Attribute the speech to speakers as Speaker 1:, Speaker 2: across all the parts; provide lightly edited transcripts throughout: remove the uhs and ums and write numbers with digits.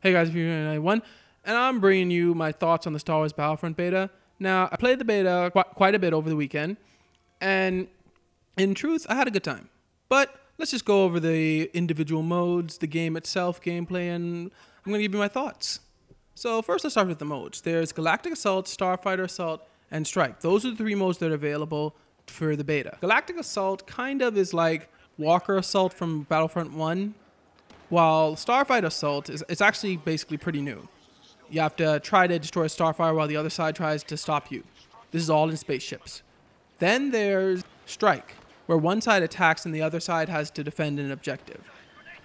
Speaker 1: Hey guys, if you're here one, and I'm bringing you my thoughts on the Star Wars Battlefront beta. Now, I played the beta quite a bit over the weekend, and in truth, I had a good time. But let's just go over the individual modes, the game itself, gameplay, and I'm going to give you my thoughts. So first, let's start with the modes. There's Galactic Assault, Starfighter Assault, and Strike. Those are the three modes that are available for the beta. Galactic Assault kind of is like Walker Assault from Battlefront 1, while Starfighter Assault it's actually basically pretty new. You have to try to destroy a starfighter while the other side tries to stop you. This is all in spaceships. Then there's Strike, where one side attacks and the other side has to defend an objective.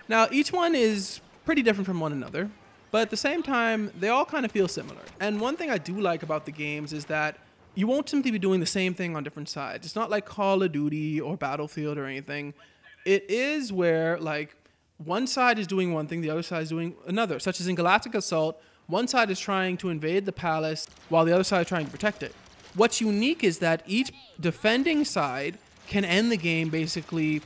Speaker 1: Now, each one is pretty different from one another, but at the same time, they all kind of feel similar. And one thing I do like about the games is that you won't simply be doing the same thing on different sides. It's not like Call of Duty or Battlefield or anything. It is where, like, one side is doing one thing, the other side is doing another. Such as in Galactic Assault, one side is trying to invade the palace while the other side is trying to protect it. What's unique is that each defending side can end the game basically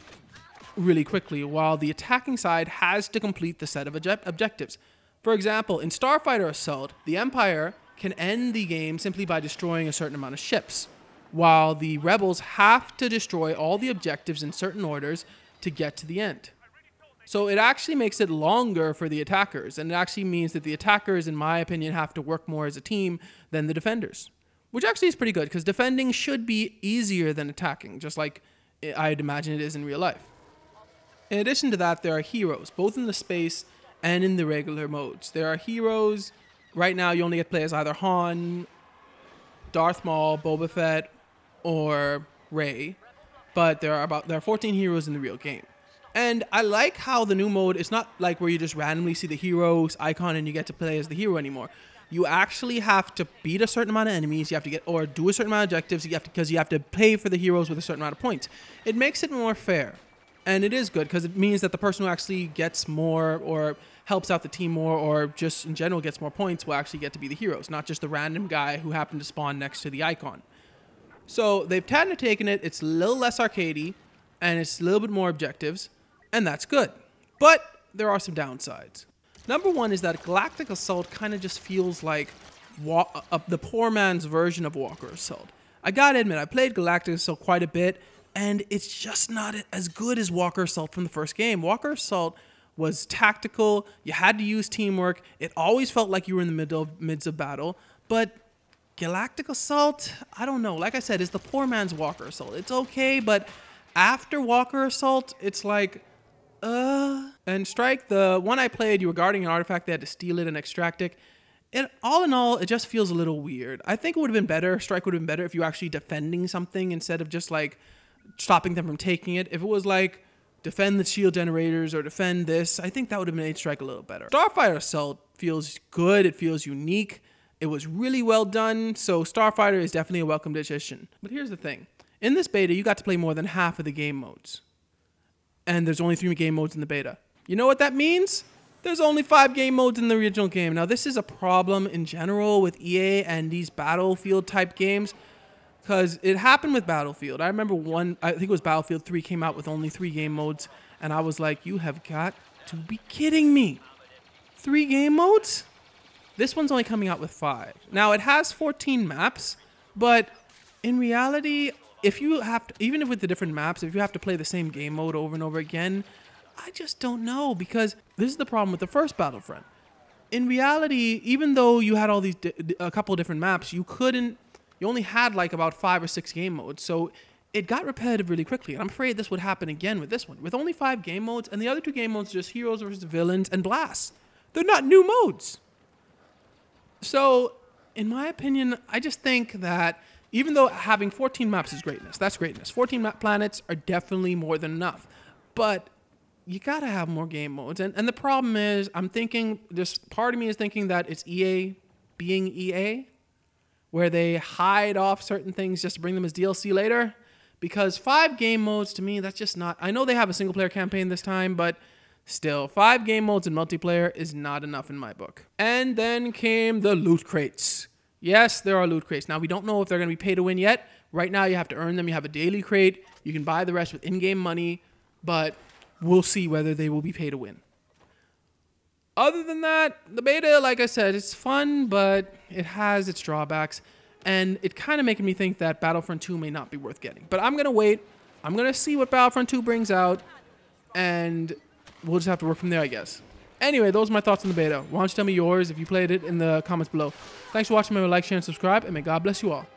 Speaker 1: really quickly, while the attacking side has to complete the set of objectives. For example, in Starfighter Assault, the Empire can end the game simply by destroying a certain amount of ships, while the rebels have to destroy all the objectives in certain orders to get to the end. So it actually makes it longer for the attackers, and it actually means that the attackers, in my opinion, have to work more as a team than the defenders, which actually is pretty good because defending should be easier than attacking, just like I'd imagine it is in real life. In addition to that, there are heroes, both in the space and in the regular modes. There are heroes. Right now, you only get to play as either Han, Darth Maul, Boba Fett, or Rey, but there are 14 heroes in the real game. And I like how the new mode, it's not like where you just randomly see the hero's icon and you get to play as the hero anymore. You actually have to beat a certain amount of enemies, you have to get, or do a certain amount of objectives, because you have to pay for the heroes with a certain amount of points. It makes it more fair. And it is good because it means that the person who actually gets more or helps out the team more or just in general gets more points will actually get to be the heroes, not just the random guy who happened to spawn next to the icon. So they've kind of taken it, it's a little less arcadey, and it's a little bit more objectives. And that's good. But there are some downsides. Number one is that Galactic Assault kind of just feels like the poor man's version of Walker Assault. I gotta admit, I played Galactic Assault quite a bit, and it's just not as good as Walker Assault from the first game. Walker Assault was tactical, you had to use teamwork, it always felt like you were in the midst of battle, but Galactic Assault, I don't know, like I said, is the poor man's Walker Assault. It's okay, but after Walker Assault, it's like, and Strike, the one I played, you were guarding an artifact, they had to steal it and extract it. All in all, it just feels a little weird. I think it would have been better, Strike would have been better if you were actually defending something instead of just like stopping them from taking it. If it was like, defend the shield generators or defend this, I think that would have made Strike a little better. Starfighter Assault feels good, it feels unique, it was really well done, so Starfighter is definitely a welcome addition. But here's the thing, in this beta, you got to play more than half of the game modes. And there's only 3 game modes in the beta. You know what that means? There's only 5 game modes in the original game. Now, this is a problem in general with EA and these Battlefield type games, because it happened with Battlefield. I remember I think it was Battlefield 3 came out with only 3 game modes, and I was like, you have got to be kidding me. 3 game modes? This one's only coming out with 5. Now, it has 14 maps, but in reality, if you have to, even if with the different maps, if you have to play the same game mode over and over again, I just don't know, because this is the problem with the first Battlefront. In reality, even though you had all these a couple of different maps, you only had like about 5 or 6 game modes, so it got repetitive really quickly. And I'm afraid this would happen again with this one, with only 5 game modes, and the other 2 game modes are just heroes versus villains and blasts. They're not new modes. So, in my opinion, I just think that even though having 14 maps is greatness, that's greatness. 14 map planets are definitely more than enough. But you gotta have more game modes. And the problem is, I'm thinking, just part of me is thinking that it's EA being EA, where they hide off certain things just to bring them as DLC later. Because 5 game modes, to me, that's just not, I know they have a single player campaign this time, but still, 5 game modes in multiplayer is not enough in my book. And then came the loot crates. Yes, there are loot crates. Now, we don't know if they're going to be pay to win yet. Right now, you have to earn them. You have a daily crate. You can buy the rest with in-game money, but we'll see whether they will be pay to win. Other than that, the beta, like I said, it's fun, but it has its drawbacks. And it kind of making me think that Battlefront 2 may not be worth getting. But I'm going to wait. I'm going to see what Battlefront 2 brings out. And we'll just have to work from there, I guess. Anyway, those are my thoughts on the beta. Why don't you tell me yours if you played it in the comments below. Thanks for watching. Remember to like, share, and subscribe. And may God bless you all.